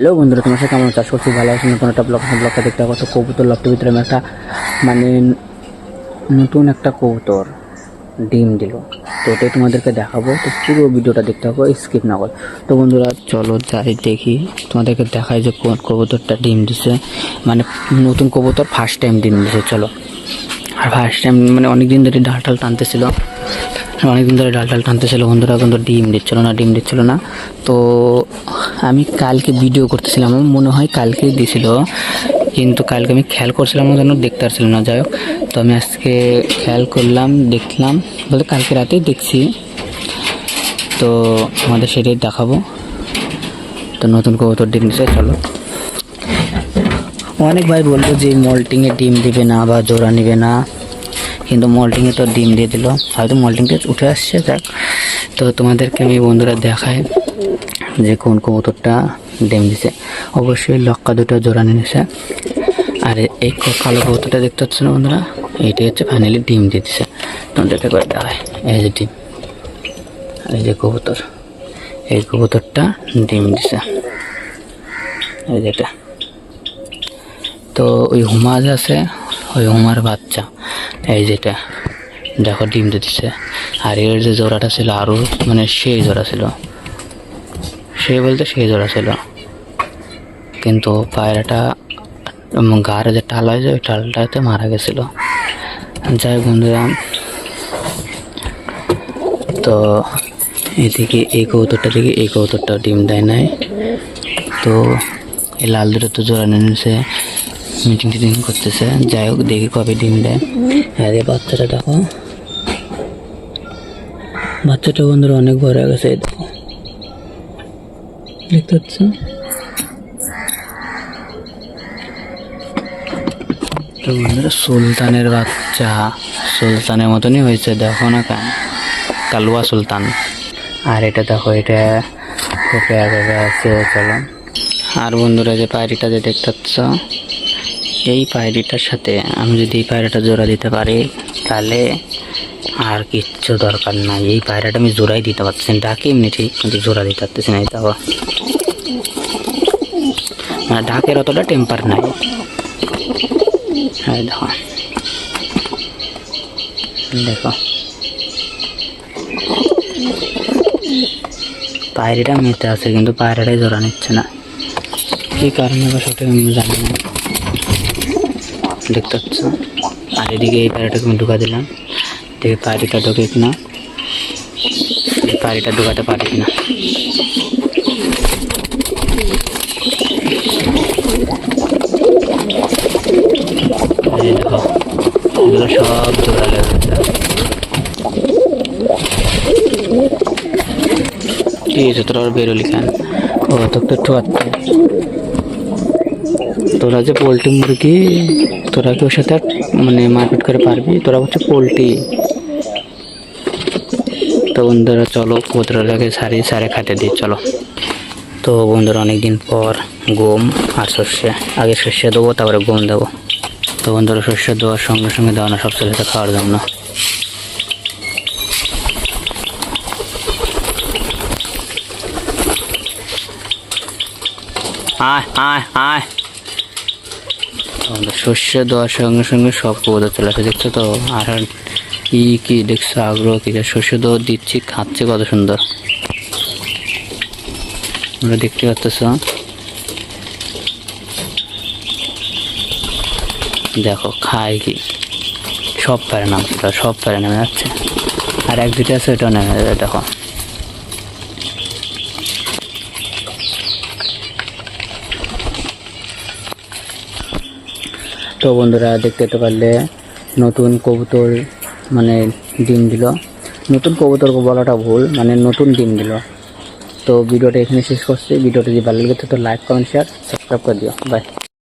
Hello বন্ধুরা, তোমার সাথে কেমন চাষ করছি? ভালো আছি। নতুন একটা ব্লগটা দেখতে পাবো। তো কবুতর লফটের ভিতরে আমি একটা নতুন একটা কবুতর ডিম দিল, তো ওটাই তোমাদেরকে দেখাবো। তো পুরো ভিডিওটা দেখতে হবে, স্কিপ না করে। তো বন্ধুরা চলো যাই দেখি, তোমাদেরকে দেখাই যে কোন কবুতরটা ডিম দিছে। নতুন কবুতর ফার্স্ট টাইম ডিম দিছে। চলো। আর ফার্স্ট টাইম অনেকদিন ধরে ডাল টানতেছিল, বন্ধুরা, কিন্তু ডিম দিচ্ছিল না। তো আমি কালকে ভিডিও করতেছিলাম, আমার মনে হয় কালকে দিছিল, কিন্তু কালকে আমি খেয়াল করছিলাম না, যেন দেখতে পারছিলাম না। যাই হোক, তো আমি আজকে খেয়াল করলাম, দেখলাম বলতে কালকে রাতেই দেখছি। তো আমাদের সেটাই দেখাবো। তো নতুন কবুতর ডিম দিচ্ছে। চলো। অনেক ভাই বলবো যে মল্টিংয়ে ডিম দিবে না বা জোড়া নিবে না, কিন্তু মল্টিংয়ে তো ডিম দিয়ে দিল, হয়তো মল্টিংটা উঠে আসছে। যাক, তো তোমাদেরকে আমি বন্ধুরা দেখাই যে কোন কবুতরটা ডিম দিছে। অবশ্যই লক্কা দুটো জোড়া নিয়েছে। আর এই কালো কবুতরটা দেখতে পাচ্ছ না বন্ধুরা, এটি হচ্ছে ফাইনালি ডিম দিয়ে দিছে। তোমাদেরকে করে দেখায়, এই যে ডিম। আর এই যে কবুতর, এই কবুতরটা ডিম দিছে, এই যেটা। তো ওই হুমা যে আছে, ওই হুমার বাচ্চা, এই যেটা দেখো ডিম দিতেছে। আর এর যে জোড়াটা ছিল আরও সেই জোড়া ছিল, সেই জোড়া ছিল, কিন্তু পায়রাটা গাড়ে যে টাল হয়, ওই টালটাতে মারা গেছিল। যাই বন্ধুরা, তো এদিকে এই কবুতরটা ডিম দেয় নাই। তো এই লাল দুটো তো জোড়া নিয়েছে, মিটিং করতেছে। যাই হোক, দেখি কবে ডিম দেয়। আর এই বাচ্চাটা দেখো, বাচ্চাটা বন্ধুরা অনেক বড় হয়ে গেছে, দেখো, দেখতে পাচ্ছ? তো বন্ধুরা সুলতানের বাচ্চা, সুলতানের মতনই হয়েছে, দেখো না কেন, কালুয়া সুলতান। আর এটা দেখো, এটা খুবই আগে আছে। চলো। আর বন্ধুরা যে পায়রিটা যে দেখতে পাচ্ছ, এই পায়রিটার সাথে আমি যদি এই পায়রাটা জোড়া দিতে পারি, তাহলে আর কিচ্ছু দরকার নাই। এই পায়রাটা আমি জোড়াই দিতে পারছি না, ডাকে এমনি ঠিক, কিন্তু জোড়া দিতে পারতেছি না। দেখো, ডাকের অতটা টেম্পার নাই। হ্যাঁ দেখো, দেখো পায়রিটা মেতে আছে, কিন্তু পায়রাটাই জোড়া নিচ্ছে না। কি কারণে বা সেটা আমি জানি না, দেখতে পাচ্ছ? আর এদিকে এই পায়রাটাকে আমি ঢুকা দিলাম, দেখি পায়রিটা ঢোকে কিনা। পায়রিটা ঢুকাতে পারি কিনা। এই দেখো, এগুলো সব জোড়া লেগেছে। ঠিক আছে, তোরা বেরোলি কেন? ও তোকে তো ঠোয়াচ্ছে। তোরা যে পোলট্রি মুরগি, তোরা কি ওর সাথে মারপিট করে পারবি? তোরা হচ্ছে পোলট্রি। তো বন্ধুরা চলো, কবুতরটাকে সারে খাতে দিই। চলো। তো বন্ধুরা অনেকদিন পর গম আর সর্ষে, আগে সর্ষে দেবো, তারপরে গম দেবো। তো বন্ধুরা সর্ষে দেওয়ার সঙ্গে সঙ্গে দেওয়া না সব ছেলেটা খাওয়ার জন্য। আয় আয় আয়। সর্ষে দেওয়ার সঙ্গে সঙ্গে সব কবুতর চলে আসে, দেখছো তো? আর কি দেখছো আগ্রহ কি, সর্ষে দেওয়া দিচ্ছি, খাচ্ছে কত সুন্দর, তোমরা দেখতে পাচ্ছ। দেখো খায় কি, সব পারে নামছে, সব পারে নেমে যাচ্ছে। আর এক দুটো আছে, ওটাও নেমে যাবে। দেখো, তো বন্ধুরা দেখতে পারলে নতুন কবুতর ডিম দিল। নতুন কবুতর বলাটা ভুল, নতুন ডিম দিল। তো ভিডিওটা এখানে শেষ করছি। ভিডিওটা যদি ভালো লাগে তো লাইক, কমেন্ট, শেয়ার, সাবস্ক্রাইব করে দিও। বাই।